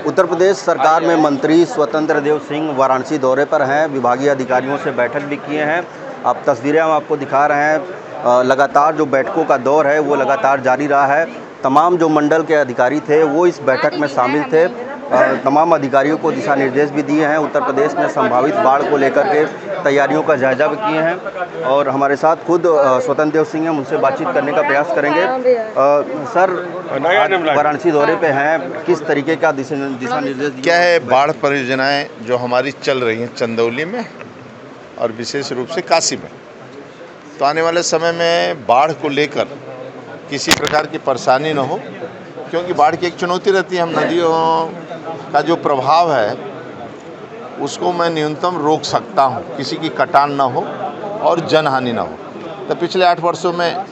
उत्तर प्रदेश सरकार में मंत्री स्वतंत्र देव सिंह वाराणसी दौरे पर हैं। विभागीय अधिकारियों से बैठक भी किए हैं। अब तस्वीरें हम आपको दिखा रहे हैं। लगातार जो बैठकों का दौर है वो लगातार जारी रहा है। तमाम जो मंडल के अधिकारी थे वो इस बैठक में शामिल थे। तमाम अधिकारियों को दिशा निर्देश भी दिए हैं। उत्तर प्रदेश में संभावित बाढ़ को लेकर के तैयारियों का जायजा भी किए हैं और हमारे साथ खुद स्वतंत्र देव सिंह हैं, उनसे बातचीत करने का प्रयास करेंगे। सर, वाराणसी दौरे पे हैं, किस तरीके का दिशा निर्देश क्या है? बाढ़ परियोजनाएं जो हमारी चल रही हैं चंदौली में और विशेष रूप से काशी में, तो आने वाले समय में बाढ़ को लेकर किसी प्रकार की परेशानी न हो, क्योंकि बाढ़ की एक चुनौती रहती है। हम नदियों का जो प्रभाव है उसको मैं न्यूनतम रोक सकता हूँ, किसी की कटान ना हो और जनहानि ना हो। तो पिछले 8 वर्षों में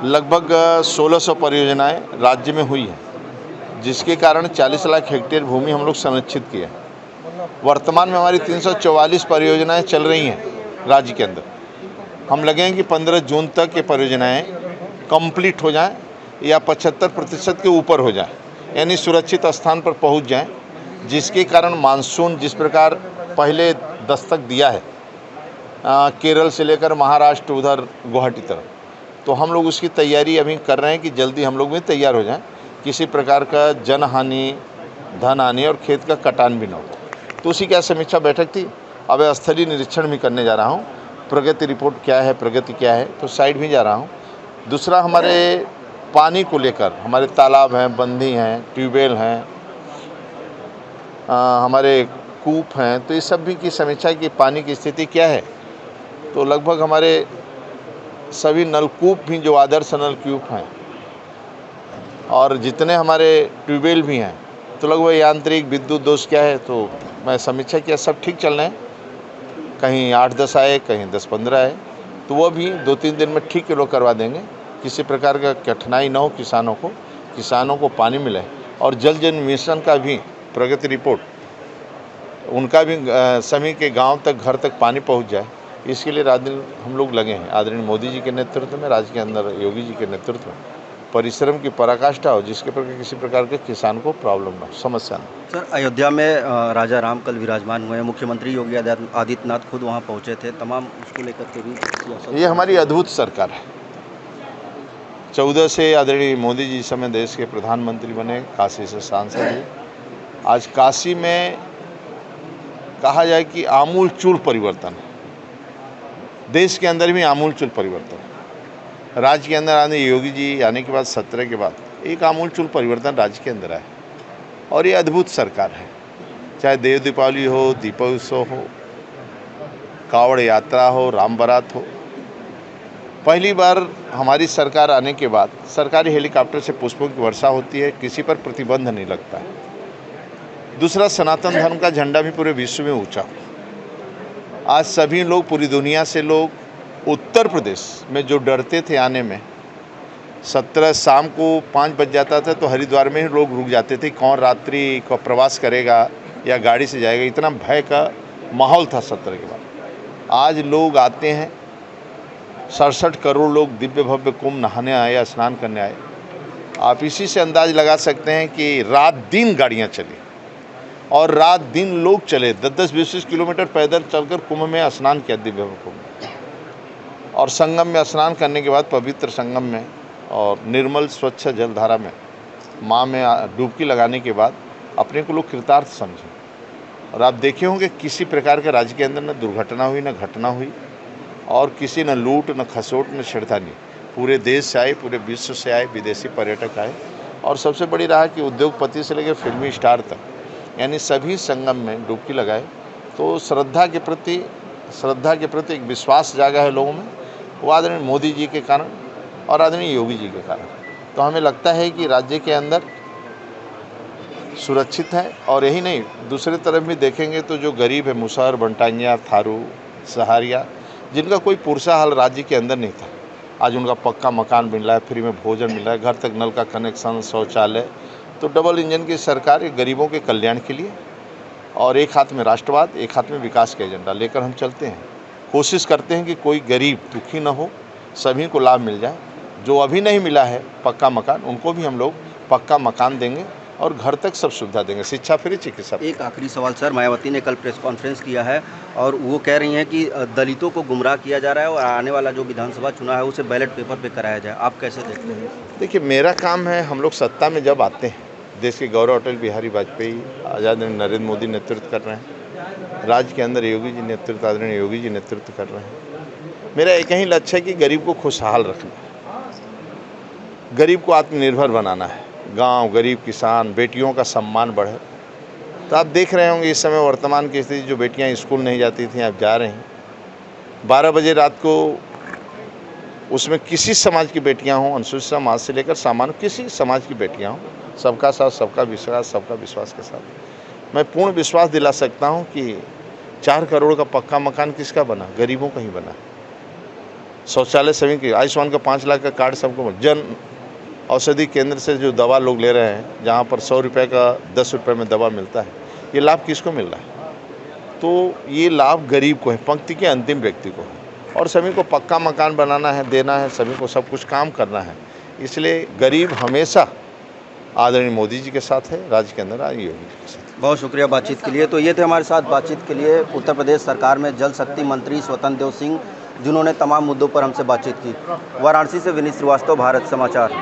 लगभग 1600 परियोजनाएं राज्य में हुई हैं, जिसके कारण 40 लाख हेक्टेयर भूमि हम लोग संरक्षित किए हैं। वर्तमान में हमारी 344 परियोजनाएं चल रही हैं राज्य के अंदर। हम लगे हैं कि 15 जून तक ये परियोजनाएं कंप्लीट हो जाएं या 75% के ऊपर हो जाएं, यानी सुरक्षित स्थान पर पहुंच जाएं, जिसके कारण मानसून जिस प्रकार पहले दस्तक दिया है केरल से लेकर महाराष्ट्र उधर गुवाहाटी तरफ, तो हम लोग उसकी तैयारी अभी कर रहे हैं कि जल्दी हम लोग भी तैयार हो जाएं, किसी प्रकार का जनहानि, धन हानि और खेत का कटान भी न हो। तो उसी की समीक्षा बैठक थी। अब स्थलीय निरीक्षण भी करने जा रहा हूँ, प्रगति रिपोर्ट क्या है, प्रगति क्या है, तो साइड भी जा रहा हूँ। दूसरा, हमारे पानी को लेकर हमारे तालाब हैं, बंधी हैं, ट्यूबवेल हैं, हमारे कूप हैं, तो इस सब भी की समीक्षा की पानी की स्थिति क्या है। तो लगभग हमारे सभी नलकूप भी जो आदर्श नलकूप हैं और जितने हमारे ट्यूबवेल भी हैं, तो लगभग यांत्रिक विद्युत दोष क्या है, तो मैं समीक्षा किया, सब ठीक चल रहे हैं। कहीं 8-10 आए, कहीं 10-15 आए, तो वो भी 2-3 दिन में ठीक लोग करवा देंगे। किसी प्रकार का कठिनाई ना हो किसानों को पानी मिले और जल जीवन मिशन का भी प्रगति रिपोर्ट, उनका भी सभी के गांव तक, घर तक पानी पहुंच जाए, इसके लिए रात दिन हम लोग लगे हैं। आदरणीय मोदी जी के नेतृत्व में, राज्य के अंदर योगी जी के नेतृत्व में परिश्रम की पराकाष्ठा हो, जिसके प्रकार किसी प्रकार के किसान को प्रॉब्लम ना हो, समस्या ना हो। सर, अयोध्या में राजा राम कल विराजमान हुए हैं। मुख्यमंत्री योगी आदित्यनाथ खुद वहां पहुंचे थे। तमाम उसको लेकर के भी ये हमारी अद्भुत सरकार है। 14 से आदरणीय मोदी जी समय देश के प्रधानमंत्री बने, काशी से सांसद हुए। आज काशी में कहा जाए कि आमूलचूल परिवर्तन है, देश के अंदर भी आमूलचूल परिवर्तन है। राज्य के अंदर आने योगी जी आने के बाद 17 के बाद एक आमूलचूल परिवर्तन राज्य के अंदर आया और ये अद्भुत सरकार है। चाहे देव दीपावली हो, दीपोत्सव हो, कावड़ यात्रा हो, राम बारात हो, पहली बार हमारी सरकार आने के बाद सरकारी हेलीकॉप्टर से पुष्पों की वर्षा होती है, किसी पर प्रतिबंध नहीं लगता है। दूसरा, सनातन धर्म का झंडा भी पूरे विश्व में ऊंचा। आज सभी लोग, पूरी दुनिया से लोग उत्तर प्रदेश में जो डरते थे आने में, 17 शाम को 5 बज जाता था तो हरिद्वार में ही लोग रुक जाते थे, कौन रात्रि का प्रवास करेगा या गाड़ी से जाएगा, इतना भय का माहौल था 17 के बाद। आज लोग आते हैं, 67 करोड़ लोग दिव्य भव्य कुंभ नहाने आए या स्नान करने आए। आप इसी से अंदाज लगा सकते हैं कि रात दिन गाड़ियां चली और रात दिन लोग चले, 10-10, 20-20 किलोमीटर पैदल चलकर कुंभ में स्नान किया, दिव्य भव्य कुंभ। और संगम में स्नान करने के बाद, पवित्र संगम में और निर्मल स्वच्छ जलधारा में माँ में डुबकी लगाने के बाद अपने को लोग कृतार्थ समझे। और आप देखे होंगे किसी प्रकार के राज्य के अंदर न दुर्घटना हुई, न घटना हुई, और किसी न लूट, न खसोट, न छेड़खानी। पूरे देश से आए, पूरे विश्व से आए, विदेशी पर्यटक आए। और सबसे बड़ी रहा कि उद्योगपति से लेकर फिल्मी स्टार तक, यानी सभी संगम में डुबकी लगाए। तो श्रद्धा के प्रति एक विश्वास जागा है लोगों में, वो आदरणीय मोदी जी के कारण और आदरणीय योगी जी के कारण। तो हमें लगता है कि राज्य के अंदर सुरक्षित है। और यही नहीं, दूसरे तरफ भी देखेंगे तो जो गरीब है, मुसहर, बनटांगिया, थारू, सहारिया, जिनका कोई पुरसा हाल राज्य के अंदर नहीं था, आज उनका पक्का मकान मिल रहा है, फ्री में भोजन मिल रहा है, घर तक नल का कनेक्शन, शौचालय। तो डबल इंजन की सरकार गरीबों के कल्याण के लिए, और एक हाथ में राष्ट्रवाद, एक हाथ में विकास का एजेंडा लेकर हम चलते हैं। कोशिश करते हैं कि कोई गरीब दुखी न हो, सभी को लाभ मिल जाए। जो अभी नहीं मिला है पक्का मकान, उनको भी हम लोग पक्का मकान देंगे। और घर तक सब सुविधा देंगे, शिक्षा फ्री, चिकित्सा फ्री। एक आखिरी सवाल सर, मायावती ने कल प्रेस कॉन्फ्रेंस किया है और वो कह रही हैं कि दलितों को गुमराह किया जा रहा है और आने वाला जो विधानसभा चुनाव है उसे बैलेट पेपर पे कराया जाए। आप कैसे देखते हैं? देखिए, मेरा काम है, हम लोग सत्ता में जब आते हैं, देश के गौरव अटल बिहारी वाजपेयी, आज़ाद नरेंद्र मोदी नेतृत्व कर रहे हैं, राज्य के अंदर योगी जी नेतृत्व, आदरणीय योगी जी नेतृत्व कर रहे हैं। मेरा एक ही लक्ष्य है कि गरीब को खुशहाल रखना, गरीब को आत्मनिर्भर बनाना है, गांव, गरीब, किसान, बेटियों का सम्मान बढ़े। तो आप देख रहे होंगे इस समय वर्तमान की स्थिति, जो बेटियां स्कूल नहीं जाती थी अब जा रही हैं। 12 बजे रात को उसमें किसी समाज की बेटियां हों, अनुसूचित समाज से लेकर सामान्य किसी समाज की बेटियां हों, सबका साथ, सबका विश्वास के साथ मैं पूर्ण विश्वास दिला सकता हूं कि 4 करोड़ का पक्का मकान किसका बना? गरीबों का ही बना। शौचालय सभी की, आयुष्मान का 5 लाख का कार्ड सबको, जन औषधि केंद्र से जो दवा लोग ले रहे हैं, जहाँ पर 100 रुपये का 10 रुपये में दवा मिलता है, ये लाभ किसको मिल रहा है? तो ये लाभ गरीब को है, पंक्ति के अंतिम व्यक्ति को है। और सभी को पक्का मकान बनाना है, देना है, सभी को सब कुछ काम करना है। इसलिए गरीब हमेशा आदरणीय मोदी जी के साथ है, राज्य के अंदर योगी जी के साथ। बहुत शुक्रिया बातचीत के लिए। तो ये थे हमारे साथ बातचीत के लिए उत्तर प्रदेश सरकार में जल शक्ति मंत्री स्वतंत्र देव सिंह, जिन्होंने तमाम मुद्दों पर हमसे बातचीत की। वाराणसी से विनीत श्रीवास्तव, भारत समाचार।